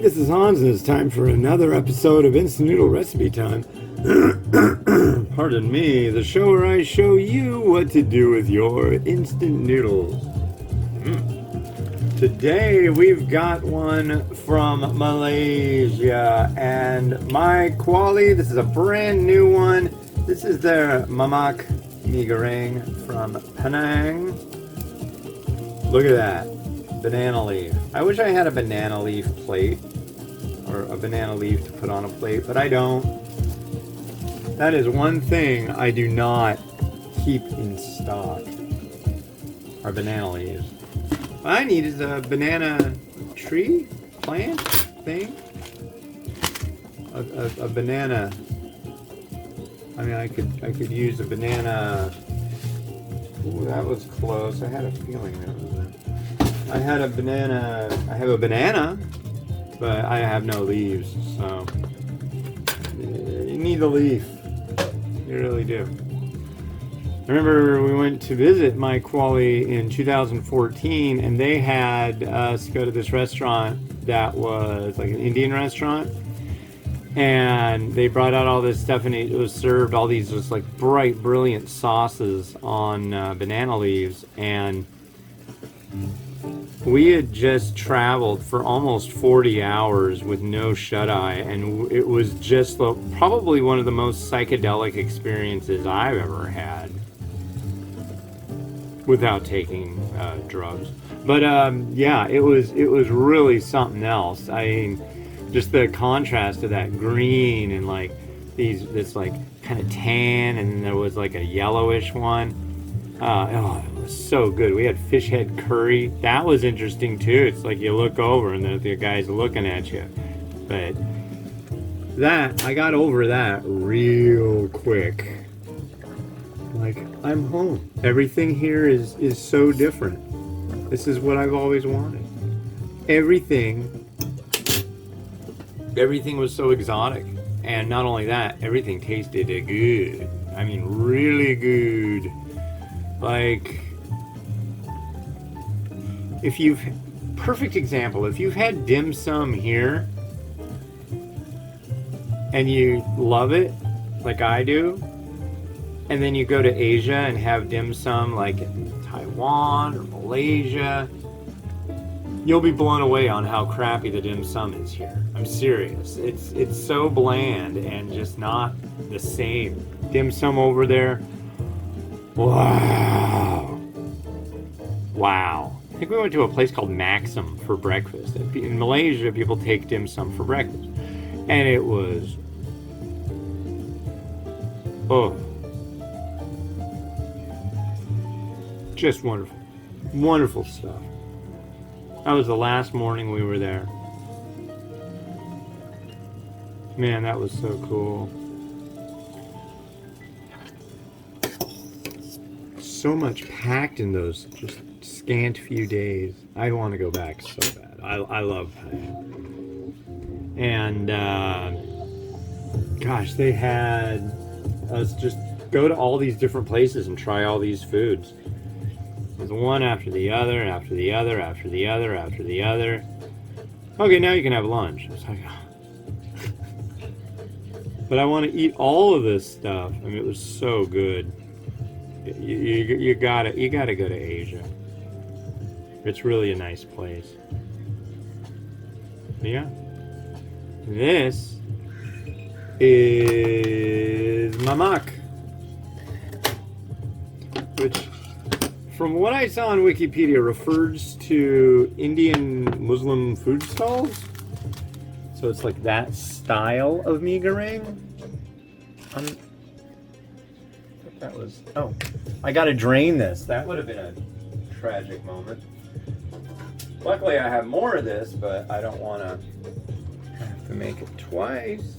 this is Hans, and it's time for another episode of Instant Noodle Recipe Time. Pardon me, the show where I show you what to do with your instant noodles. Today we've got one from Malaysia, and MyKuali. This is a brand new one. This is their Mamak Goreng from Penang. Look at that. Banana leaf. I wish I had a banana leaf plate or a banana leaf to put on a plate, but I don't. That is one thing I do not keep in stock, are banana leaves. What I need is a banana tree, plant thing. A banana. I mean, I could use a banana. Ooh, that was close. I had a feeling that was it. I have a banana, but I have no leaves, so you need the leaf. You really do. I remember we went to visit MyKuali in 2014, and they had us go to this restaurant that was like an Indian restaurant, and they brought out all this stuff, and it was served all these just like bright, brilliant sauces on banana leaves, and we had just traveled for almost 40 hours with no shut-eye, and it was just probably one of the most psychedelic experiences I've ever had without taking drugs. But yeah, it was really something else. I mean, just the contrast to that green and like this like kind of tan, and then there was like a yellowish one. Oh, it was so good. We had fish head curry. That was interesting too. It's like you look over and the guy's looking at you. But that, I got over that real quick. Like, I'm home. Everything here is so different. This is what I've always wanted. Everything was so exotic. And not only that, everything tasted good. I mean, really good. Like, perfect example, if you've had dim sum here and you love it like I do, and then you go to Asia and have dim sum like in Taiwan or Malaysia, you'll be blown away on how crappy the dim sum is here. I'm serious. It's so bland and just not the same. Dim sum over there, wow. I think we went to a place called Maxim for breakfast. In Malaysia, people take dim sum for breakfast. And it was, just wonderful. Wonderful stuff. That was the last morning we were there. Man, that was so cool. So much packed in those just scant few days. I want to go back so bad. I love Penang. And gosh, they had us just go to all these different places and try all these foods. It was one after the other, after the other, after the other, after the other. Okay, now you can have lunch. It's like, but I want to eat all of this stuff. I mean, it was so good. You gotta go to Asia. It's really a nice place. Yeah. This is Mamak, which, from what I saw on Wikipedia, refers to Indian Muslim food stalls. So it's like that style of mee goreng. That was, oh, I gotta drain this. That would have been a tragic moment. Luckily I have more of this, but I don't want to have to make it twice.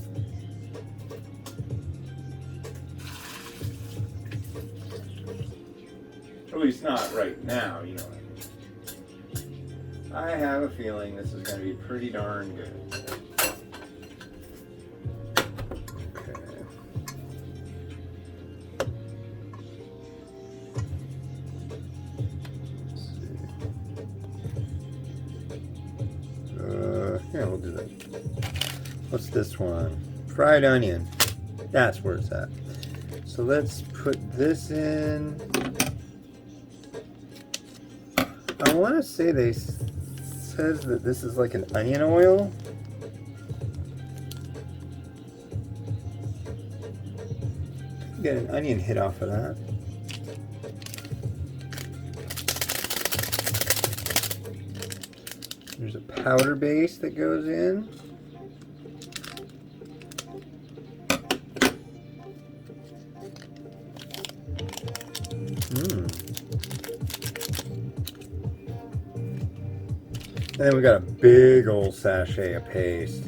At least not right now, you know what I mean. I have a feeling this is going to be pretty darn good. Yeah, we'll do that. What's this one? Fried onion. That's where it's at. So let's put this in. I want to say they says that this is like an onion oil. Get an onion hit off of that. There's a powder base that goes in. And then we got a big old sachet of paste,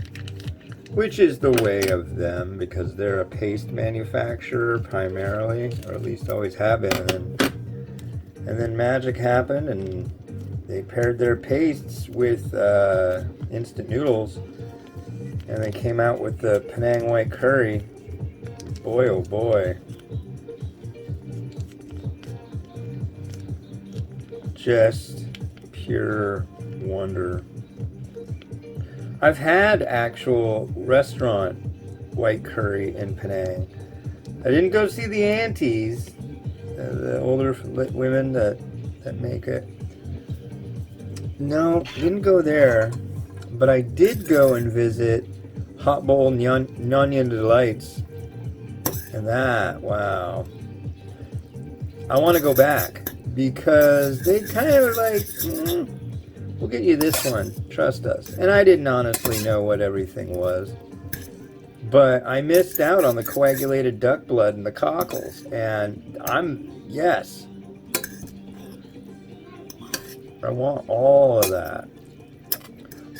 which is the way of them because they're a paste manufacturer primarily, or at least always have been. And then magic happened, and they paired their pastes with instant noodles, and they came out with the Penang white curry. Boy, oh boy. Just pure wonder. I've had actual restaurant white curry in Penang. I didn't go see the aunties, the older women that make it. No, didn't go there, but I did go and visit Hot Bowl Nyan Delights, and that, wow. I want to go back because they kind of like, we'll get you this one, trust us. And I didn't honestly know what everything was, but I missed out on the coagulated duck blood and the cockles, and yes, I want all of that.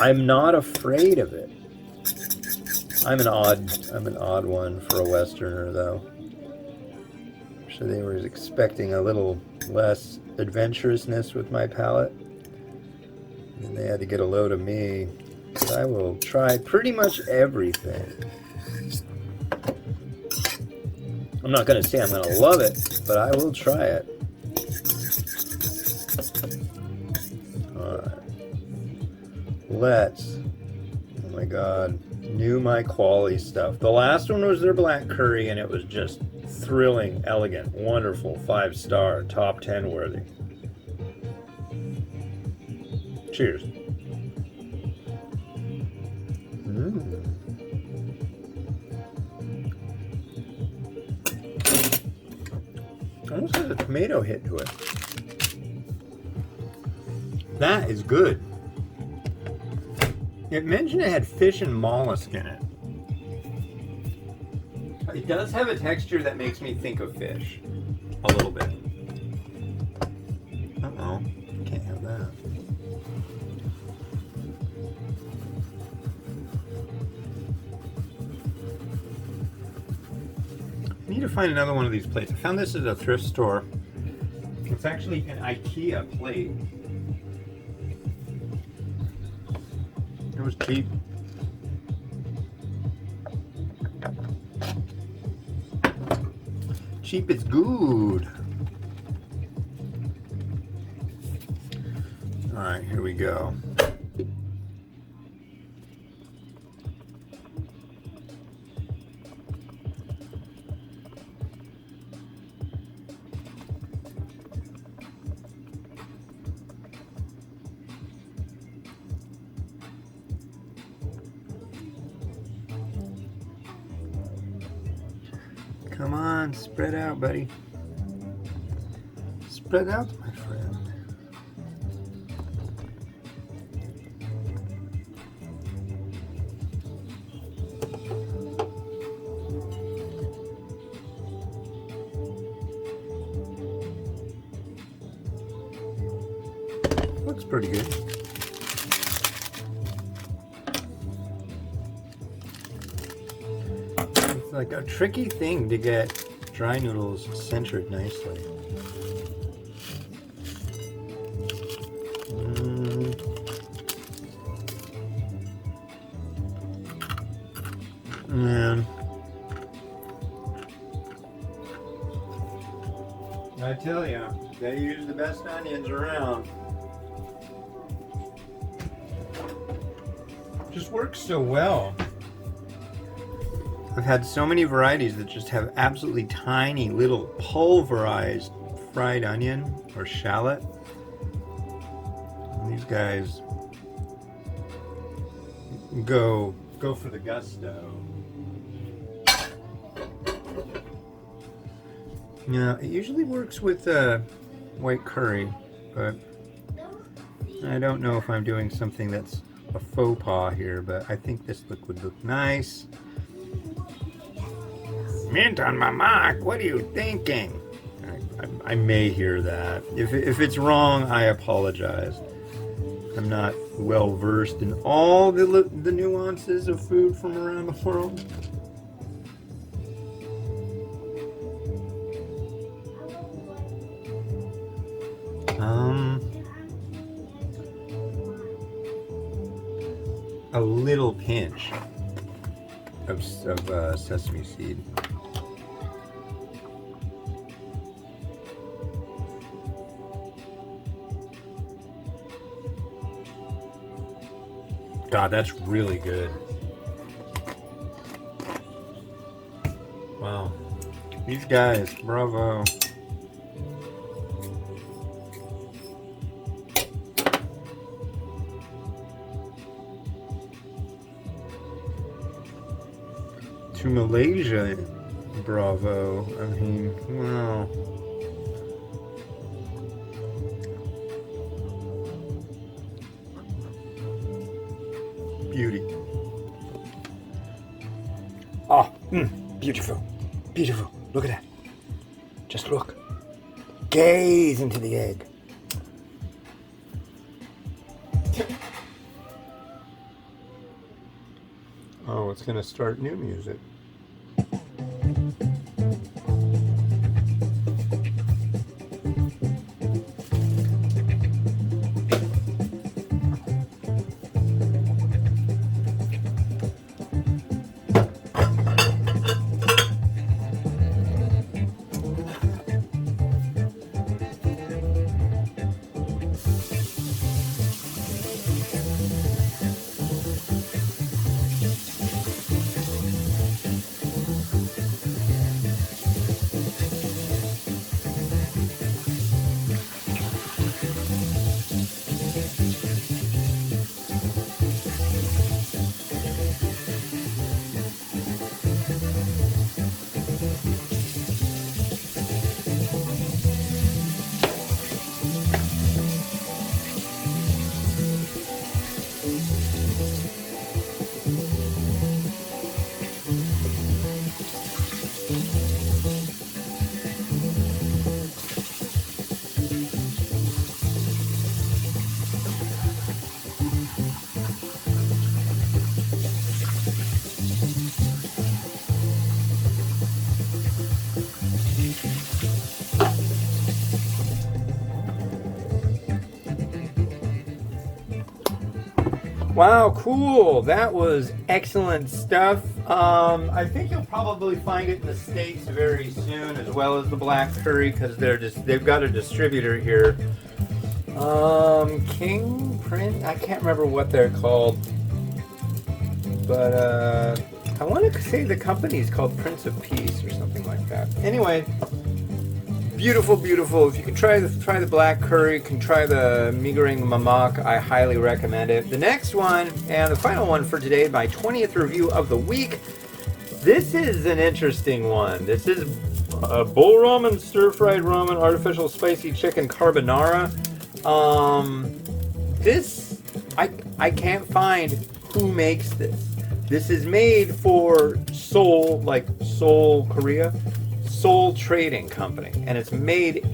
I'm not afraid of it. I'm an odd one for a Westerner, though. So they were expecting a little less adventurousness with my palate. And they had to get a load of me. But I will try pretty much everything. I'm not going to say I'm going to love it, but I will try it. Alright. Let's. Oh my god. New MyKuali stuff. The last one was their black curry, and it was just thrilling, elegant, wonderful, 5-star, top 10 worthy. Cheers. Almost has a tomato hit to it. That is good. It mentioned it had fish and mollusk in it. It does have a texture that makes me think of fish. A little bit. Uh-oh. Can't have that. I need to find another one of these plates. I found this at a thrift store. It's actually an IKEA plate. It was cheap. Cheap is good. All right, here we go. Come on, spread out, buddy. Spread out, my friend. Looks pretty good. It's like a tricky thing to get dry noodles centered nicely. Man, I tell you, they use the best onions around. Just just works so well. I've had so many varieties that just have absolutely tiny little pulverized fried onion or shallot. And these guys go for the gusto. Yeah, it usually works with white curry, but I don't know if I'm doing something that's a faux pas here, but I think this look would look nice. Mint on Mamak, what are you thinking? I may hear that. If it's wrong, I apologize. I'm not well versed in all the nuances of food from around the world. A little pinch of sesame seed. God, that's really good. Wow. These guys, bravo. To Malaysia, bravo. I mean, wow. Beauty. Oh, beautiful. Beautiful. Look at that. Just look. Gaze into the egg. Oh, it's going to start new music. Wow, cool. That was excellent stuff. I think you'll probably find it in the States very soon, as well as the black curry, because they've got a distributor here. King Print, I can't remember what they're called, but I want to say the company's called Prince of Peace or something like that. Anyway, beautiful, beautiful. If you can try the black curry, you can try the Goreng Mamak. I highly recommend it. The next one, and the final one for today, my 20th review of the week. This is an interesting one. This is bowl ramen, stir-fried ramen, artificial spicy chicken carbonara. This, I can't find who makes this. This is made for Seoul, like Seoul, Korea. Seoul Trading Company, and it's made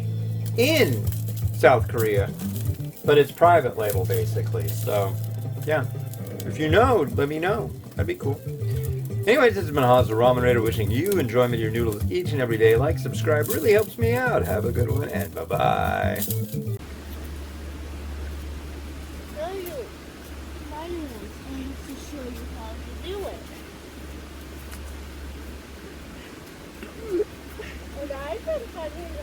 in South Korea, but it's private label basically. So yeah, if you know, let me know. That'd be cool. Anyways, this has been Haas, the Ramen Raider, wishing you enjoyment of your noodles each and every day. Like, subscribe, really helps me out. Have a good one, and bye-bye. And I've been finding